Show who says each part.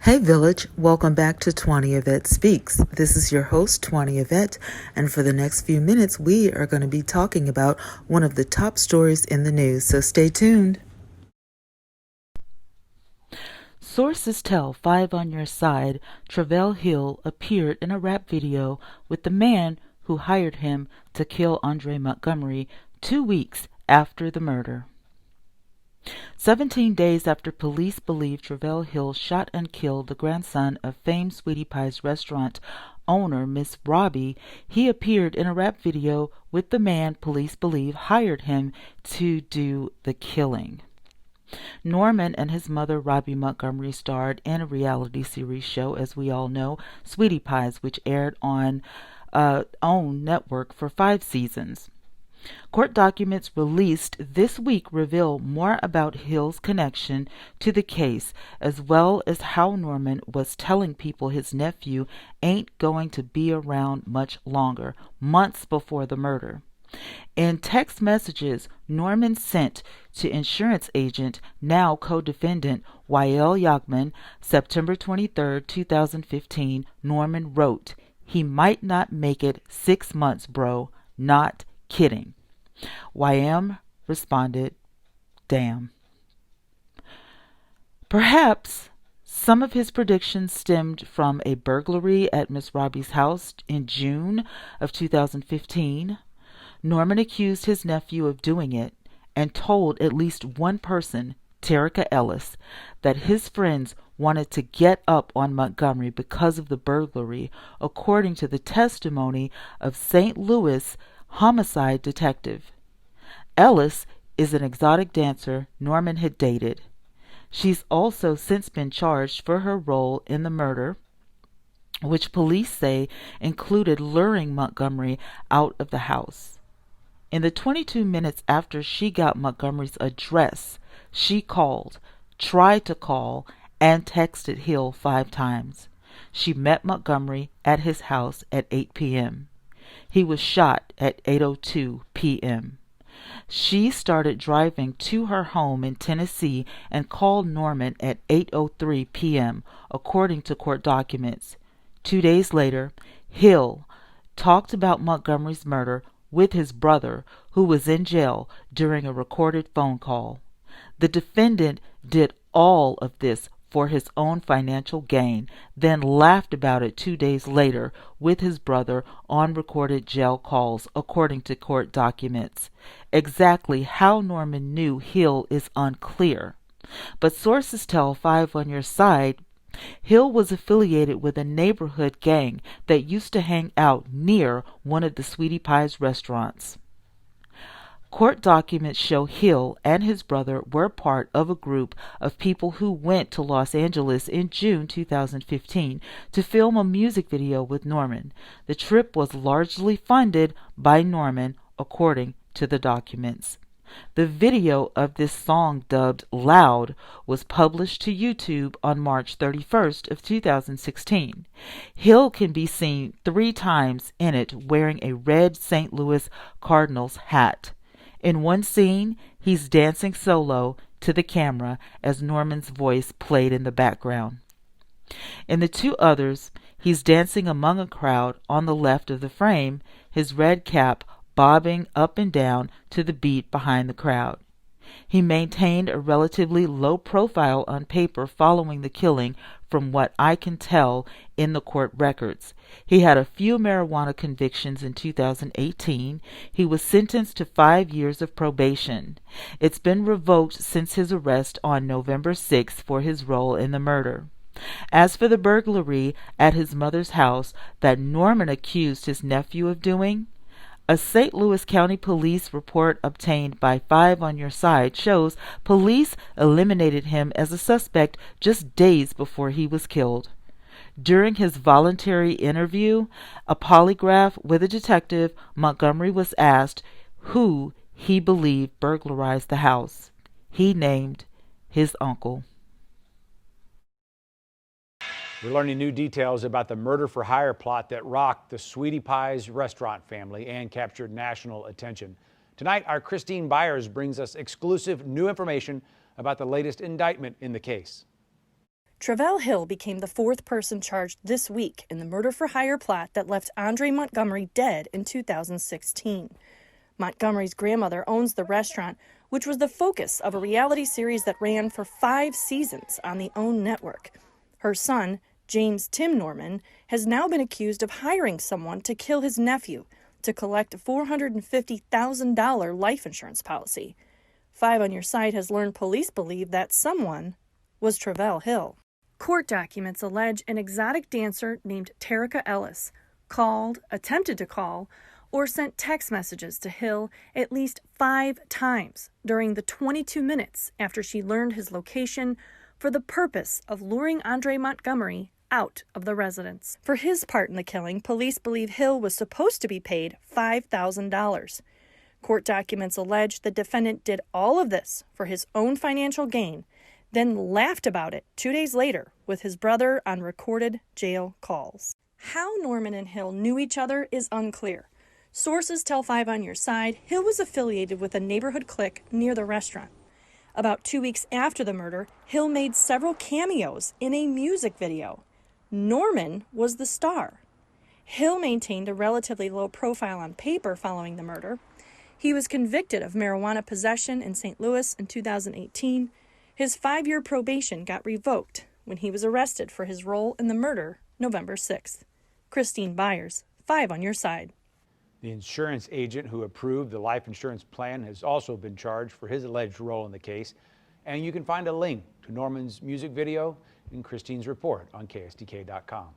Speaker 1: Hey Village, welcome back to 20 Yvette Speaks. This is your host, 20 Yvette, and for the next few minutes, we are going to be talking about one of the top stories in the news, so stay tuned. Sources tell Five on Your Side Travell Hill appeared in a rap video with the man who hired him to kill Andre Montgomery 2 weeks after the murder. 17 days after police believe Travell Hill shot and killed the grandson of famed Sweetie Pie's restaurant owner Miss Robbie, he appeared in a rap video with the man police believe hired him to do the killing. Norman and his mother Robbie Montgomery starred in a reality series show, as we all know, Sweetie Pies, which aired on OWN network for 5 seasons. Court documents released this week reveal more about Hill's connection to the case, as well as how Norman was telling people his nephew ain't going to be around much longer, months before the murder. In text messages Norman sent to insurance agent, now co-defendant Wael Yagman, September 23, 2015, Norman wrote, "He might not make it 6 months, bro. Not kidding." YM responded, "Damn." Perhaps some of his predictions stemmed from a burglary at Miss Robbie's house in June of 2015. Norman accused his nephew of doing it and told at least one person, Terica Ellis, that his friends wanted to get up on Montgomery because of the burglary, according to the testimony of St. Louis homicide detective. Ellis is an exotic dancer Norman had dated. She's also since been charged for her role in the murder, which police say included luring Montgomery out of the house. In the 22 minutes after she got Montgomery's address, she called, tried to call, and texted Hill 5 times. She met Montgomery at his house at 8 p.m. He was shot at 8:02 p.m. She started driving to her home in Tennessee and called Norman at 8:03 p.m., according to court documents. 2 days later, Hill talked about Montgomery's murder with his brother, who was in jail, during a recorded phone call. The defendant did all of this for his own financial gain, then laughed about it 2 days later with his brother on recorded jail calls, according to court documents. Exactly how Norman knew Hill is unclear, but sources tell Five on Your Side Hill was affiliated with a neighborhood gang that used to hang out near one of the Sweetie Pie's restaurants. Court documents show Hill and his brother were part of a group of people who went to Los Angeles in June 2015 to film a music video with Norman. The trip was largely funded by Norman, according to the documents. The video of this song, dubbed Loud, was published to YouTube on March 31st of 2016. Hill can be seen 3 times in it wearing a red St. Louis Cardinals hat. In one scene, he's dancing solo to the camera as Norman's voice played in the background. In the 2 others, he's dancing among a crowd on the left of the frame, his red cap bobbing up and down to the beat behind the crowd. He maintained a relatively low profile on paper following the killing, from what I can tell in the court records. He had a few marijuana convictions in 2018. He was sentenced to 5 years of probation. It's been revoked since his arrest on November 6 for his role in the murder. As for the burglary at his mother's house that Norman accused his nephew of doing, a St. Louis County Police report obtained by Five on Your Side shows police eliminated him as a suspect just days before he was killed. During his voluntary interview, a polygraph with a detective, Montgomery was asked who he believed burglarized the house. He named his uncle.
Speaker 2: We're learning new details about the murder-for-hire plot that rocked the Sweetie Pie's restaurant family and captured national attention. Tonight, our Christine Beyers brings us exclusive new information about the latest indictment in the case.
Speaker 3: Travell Hill became the fourth person charged this week in the murder-for-hire plot that left Andre Montgomery dead in 2016. Montgomery's grandmother owns the restaurant, which was the focus of a reality series that ran for 5 seasons on the OWN network. Her son, James Tim Norman, has now been accused of hiring someone to kill his nephew to collect a $450,000 life insurance policy. 5 on Your Side has learned police believe that someone was Travell Hill. Court documents allege an exotic dancer named Terica Ellis called, attempted to call, or sent text messages to Hill at least 5 times during the 22 minutes after she learned his location for the purpose of luring Andre Montgomery out of the residence. For his part in the killing, police believe Hill was supposed to be paid $5,000. Court documents allege the defendant did all of this for his own financial gain, then laughed about it 2 days later with his brother on recorded jail calls. How Norman and Hill knew each other is unclear. Sources tell 5 on Your Side Hill was affiliated with a neighborhood clique near the restaurant. About 2 weeks after the murder, Hill made several cameos in a music video. Norman was the star. Hill maintained a relatively low profile on paper following the murder. He was convicted of marijuana possession in St. Louis in 2018. His 5-year probation got revoked when he was arrested for his role in the murder November 6th. Christine Beyers, 5 on Your Side.
Speaker 2: The insurance agent who approved the life insurance plan has also been charged for his alleged role in the case. And you can find a link to Norman's music video in Christine's report on KSDK.com.